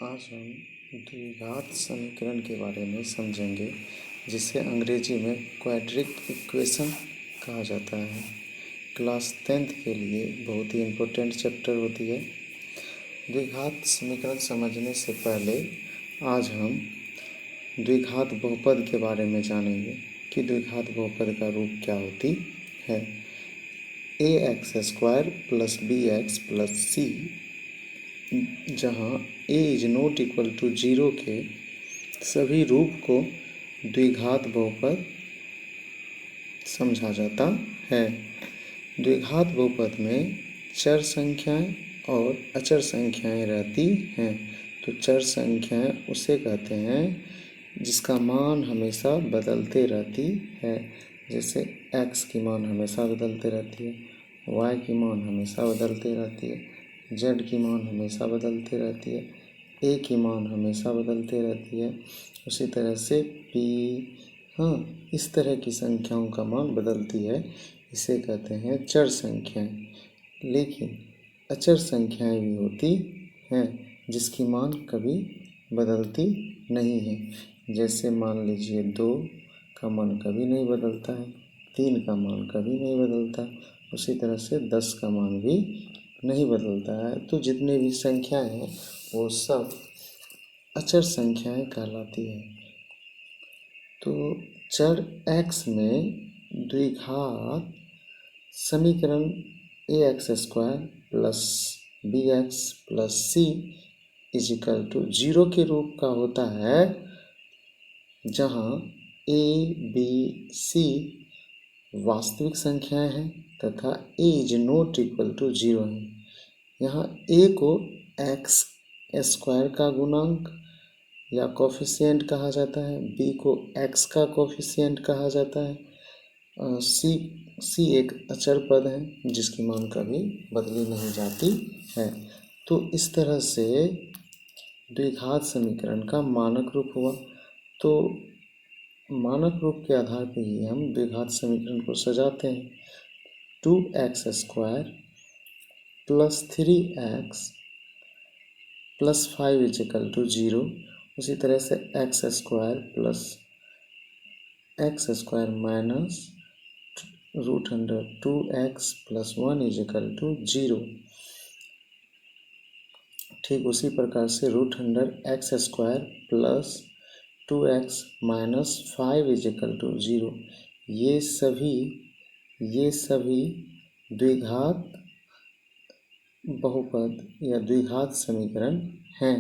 आज हम द्विघात समीकरण के बारे में समझेंगे, जिसे अंग्रेजी में क्वाड्रिक इक्वेशन कहा जाता है। क्लास 10th के लिए बहुत ही इम्पोर्टेंट चैप्टर होती है। द्विघात समीकरण समझने से पहले आज हम द्विघात बहुपद के बारे में जानेंगे कि द्विघात बहुपद का रूप क्या होती है। ax² + bx + c, जहाँ a is not equal to 0 के सभी रूप को द्विघात बहुपद समझा जाता है। द्विघात बहुपद में चर संख्याएं और अचर संख्याएं रहती हैं। तो चर संख्याएं उसे कहते हैं जिसका मान हमेशा बदलते रहती है। जैसे x की मान हमेशा बदलते रहती है, y की मान हमेशा बदलते रहती है, z की मान हमेशा बदलती रहती है, a की मान हमेशा बदलती रहती है। उसी तरह से p, इस तरह की संख्याओं का मान बदलती है। इसे कहते हैं चर संख्याएं। लेकिन अचर संख्याएं भी होती हैं जिसकी मान कभी बदलती नहीं है। जैसे मान लीजिए 2 का मान कभी नहीं बदलता है, 3 का मान कभी नहीं बदलता, उसी तरह से 10 का मान भी नहीं बदलता है। तो जितने भी संख्याएं हैं वो सब अचर संख्याएं कहलाती हैं। तो चर x में द्विघात समीकरण ax² + bx + c = 0 के रूप का होता है, जहाँ a, b, c वास्तविक संख्याएं हैं तथा a is not equal to 0 है। यहाँ a को x² का गुणांक या कोफिशिएंट कहा जाता है, b को x का कोफिशिएंट कहा जाता है, c एक अचर पद है जिसकी मान कभी बदली नहीं जाती है। तो इस तरह से द्विघात समीकरण का मानक रूप हुआ। तो मानक रूप के आधार पर ही हम द्विघात समीकरण को सजाते हैं। 2x² + 3x + 5 = 0। उसी तरह से x² + x² - √2x + 1 = 0। ठीक उसी प्रकार से √x² + 2x - 5 = 0। ये सभी द्विघात बहुपद या द्विघात समीकरण हैं।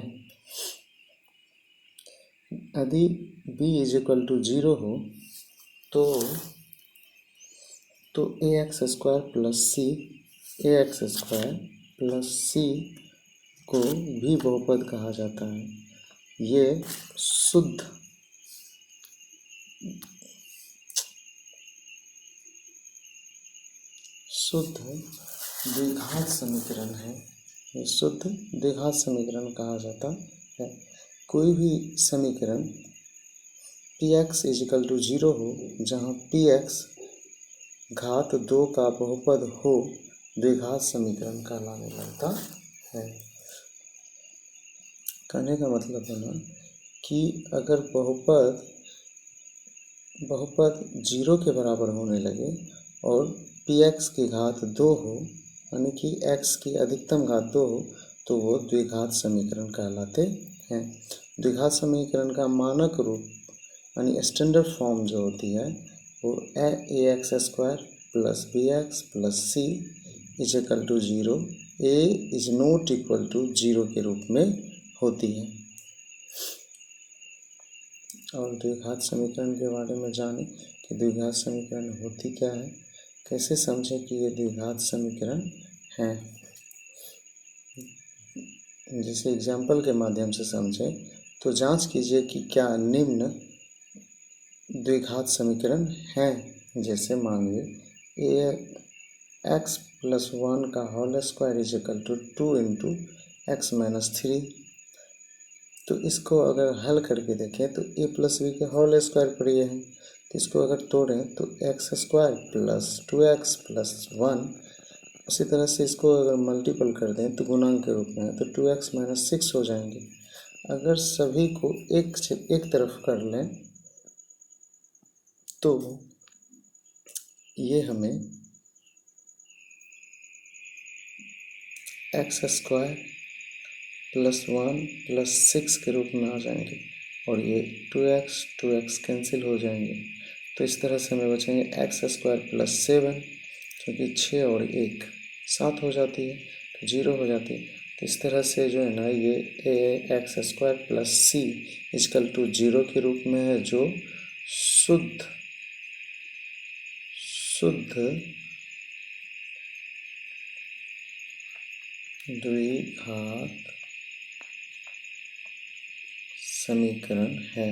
यदि b = 0 हो तो ax² + c को भी बहुपद कहा जाता है। ये शुद्ध द्विघात समीकरण है। ये शुद्ध द्विघात समीकरण कहा जाता है। कोई भी समीकरण px = 0 हो, जहाँ px घात 2 का बहुपद हो, द्विघात समीकरण कहलाने लगता है। कहने का मतलब है ना कि अगर बहुपद 0 के बराबर होने लगे और px की घात 2 हो, यानी कि x की अधिकतम घात 2 हो, तो वो द्विघात समीकरण कहलाते हैं। द्विघात समीकरण का मानक रूप यानी स्टैंडर्ड फॉर्म जो होती है वो ax² + bx + c = 0, a is not equal to 0 के रूप में होती है। और द्विघात समीकरण के बारे में जानें कि द्विघात समीकरण होती क्या है, कैसे समझें कि ये द्विघात समीकरण हैं। जैसे एग्जाम्पल के माध्यम से समझें तो जांच कीजिए कि क्या निम्न द्विघात समीकरण हैं। जैसे मान लीजिए x + 1 का होल स्क्वायर = 2 × x - 3। तो इसको अगर हल करके देखें तो a + b के होल स्क्वायर पर ये है। तो इसको अगर तोड़ें तो x² + 2x + 1। उसी तरह से इसको अगर मल्टीपल कर दें तो गुणांक के रूप में है तो 2x - 6 हो जाएंगे। अगर सभी को एक तरफ कर लें तो ये हमें एक्स स्क्वायर प्लस 1 + 6 के रूप में आ जाएंगे और ये 2x कैंसिल हो जाएंगे। तो इस तरह से हमें बचेंगे एक्स स्क्वायर प्लस 7, क्योंकि 6 और 1 7 हो जाती है तो 0 हो जाती है। तो इस तरह से जो है ना ये x square plus c equal to 0 के रूप में है, जो शुद्ध द्विघात समीकरण है।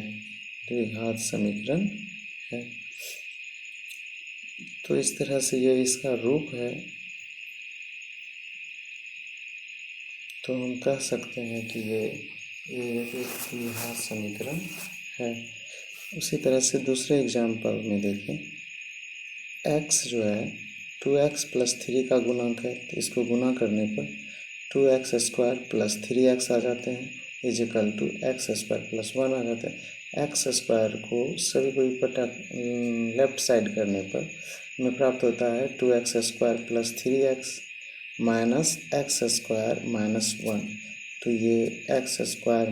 तो इस तरह से ये इसका रूप है। तो हम कह सकते हैं कि ये एक द्विघात समीकरण है। उसी तरह से दूसरे एग्जाम्पल में देखें, x जो है 2x + 3 का गुणांक है, तो इसको गुना करने पर 2x² + 3x आ जाते हैं इजिकल टू x² + 1 आ जाता है। x² को सभी को ऊपर लेफ्ट साइड करने पर हमें प्राप्त होता है 2x² + 3x माइनस x² - 1। तो ये x²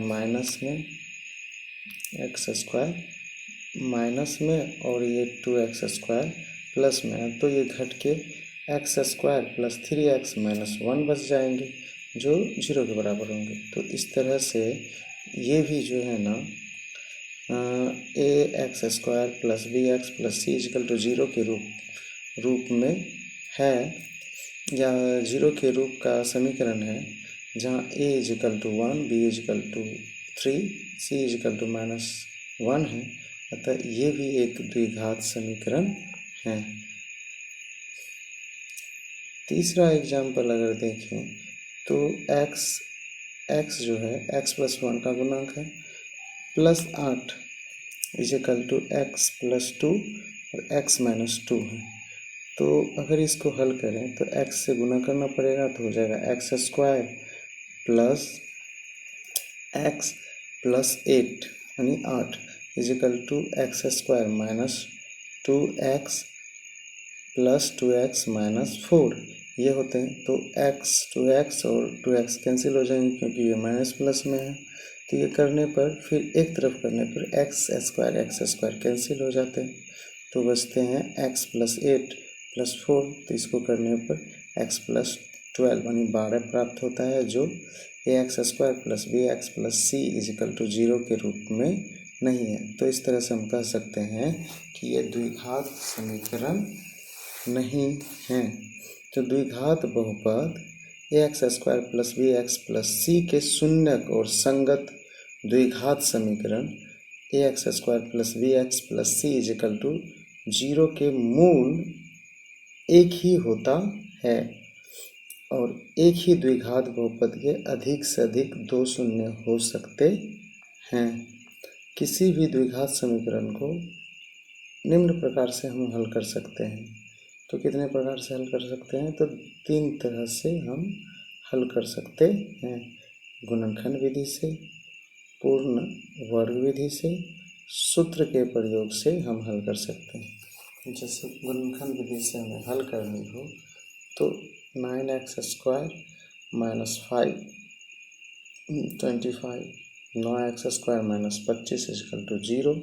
माइनस में और ये 2x² प्लस में है, तो ये घट के x² + 3x - 1 बच जाएंगे, जो 0 के बराबर होंगे। तो इस तरह से ये भी जो है ना ax² + bx + c = 0 के रूप में है, या 0 के रूप का समीकरण है, जहाँ a = 1, b = 3, c = -1 है। अतः ये भी एक द्विघात समीकरण है। तीसरा एग्जाम्पल अगर देखें तो x जो है x + 1 का गुणांक है, +8 = x + 2 और x - 2 है। तो अगर इसको हल करें तो x से गुना करना पड़ेगा, तो हो जाएगा x² + x + 8 यानी 8 = x² - 2x + 2x - 4 ये होते हैं। तो x और 2x कैंसिल हो जाएंगे, क्योंकि ये माइनस प्लस में है। तो ये करने पर फिर एक तरफ करने पर x² कैंसिल हो जाते हैं, तो बचते हैं x + 8 + 4। तो इसको करने पर x + 12 यानी 12 प्राप्त होता है, जो ax² + bx + c = 0 के रूप में नहीं है। तो इस तरह से हम कह सकते हैं कि ये द्विघात समीकरण नहीं है। तो द्विघात बहुपद ax² + bx + c के शून्यक और संगत द्विघात समीकरण ax² + bx + c = 0 के मूल एक ही होता है, और एक ही द्विघात बहुपद के अधिक से अधिक 2 शून्य हो सकते हैं। किसी भी द्विघात समीकरण को निम्न प्रकार से हम हल कर सकते हैं। तो कितने प्रकार से हल कर सकते हैं? तो 3 तरह से हम हल कर सकते हैं, गुणनखंड विधि से, पूर्ण वर्ग विधि से, सूत्र के प्रयोग से हम हल कर सकते हैं। जैसे गुणनखंड विधि से हमें हल करनी हो तो 9x² - 5 25 9x² - 25 = 0,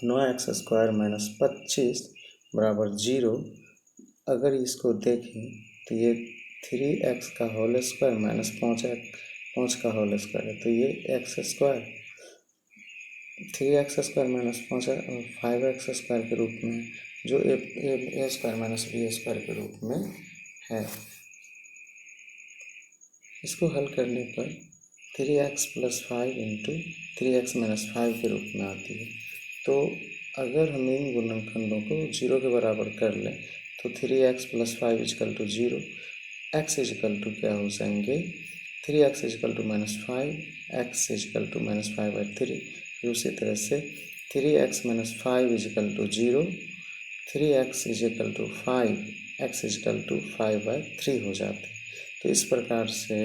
9x² - 25 = 0। अगर इसको देखें तो ये 3x² - 5x का होल स्क्वायर है, तो ये x² 3x² - 5x² के रूप में, जो a² - b² के रूप में है। इसको हल करने पर 3x + 5 × 3x - 5 के रूप में आती है। तो अगर हम इन गुणनखंडों को 0 के बराबर कर लें तो 3x + 5 = 0, x क्या हो जाएंगे 3x = -5, x = -5/3। फिर उसी तरह से 3x - 5 = 0, 3x = 5, x = 5/3 हो जाते हैं। तो इस प्रकार से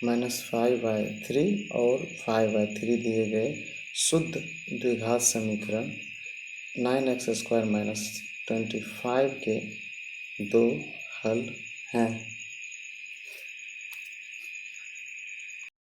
-5/3 और 5/3 दिए गए शुद्ध द्विघात समीकरण 9x² - 25 के दो हल हैं।